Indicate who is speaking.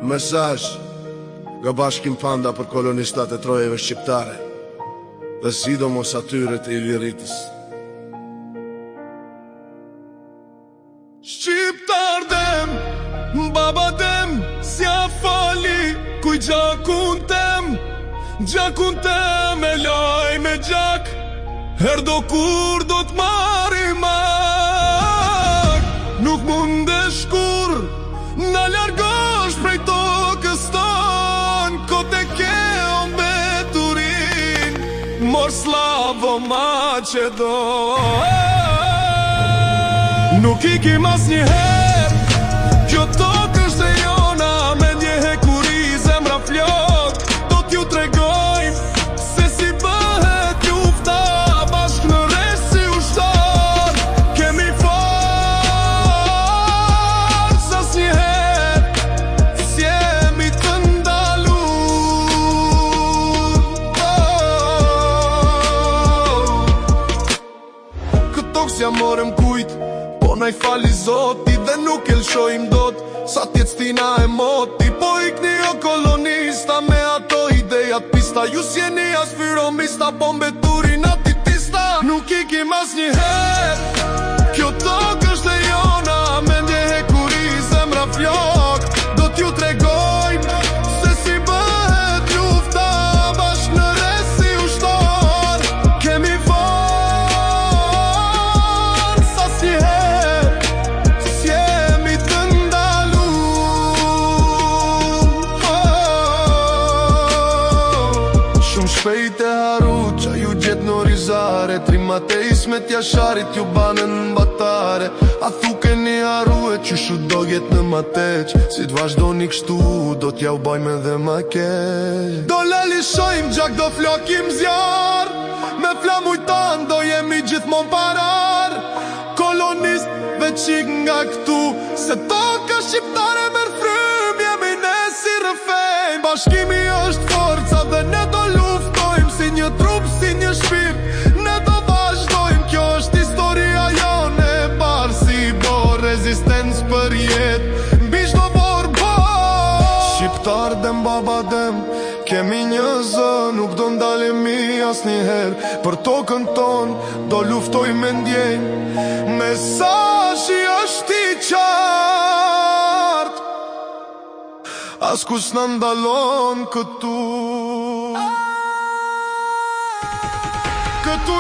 Speaker 1: Mesazh nga Bashkim Panda për kolonistat e trojeve shqiptare dhe sidomos atyre të Iliritës.
Speaker 2: Shqiptar dem, baba dem, s'ja fali kuj gjakun tem e laj me gjak, herdo kur do t'mari mak. Nuk mundesh kur na largosh prej tokës ton, kote ke o mbeturin, mor slavo Macedon. Nuk ikim as njëher, kjo tokë është e jona, me ndjehe kur i zemra flok. Do t'ju tregojmë se si bëhet lufta, bashk në resh si ushtar. Kemi forës as njëher, s'jemi të ndalur. Këtë tokë s'ja morëm kujt, po na i fali Zoti dhe nuk e lshojmë dot. Sa tjetë stina e moti, po ikni o kolonista me ato idejat pista. Ju s'jeni as fyromista, po mbeturin atitista. Nuk ikim as njëher, kjo tokë është e jona, me ndjehe kur i zemra flok. Do t'ju tregojmë se si bëhet lufta, bashk në resh si ushtar. Kemi shpejt e haru qa ju gjet në rizare, trimat e ismet jasharit ju banën në batare. A thuke një haru e që shu do jet në mateq, si t'vazhdo një kështu do t'ja u bajme dhe ma keq. Do lishojmë gjak, do flokim zjar, me flamujtan do jemi gjithmon parar. Kolonist veçik nga këtu, se toka shqiptare merr frym, jemi ne si rëfejmë. Bashkimi është forca dhe ne do luftojmë, si një trup, si një shpirt, ne do vazhdojmë. Kjo është historia jone, parë si bo rezistencë për jetë, mbi çdo borë. Shqiptar dem, baba dem, kemi një zë, nuk do ndalemi as njëherë. Për tokën ton, do luftojmë me ndjenjë, mesazhi është i qartë, askush në ndalon këtu. Këtu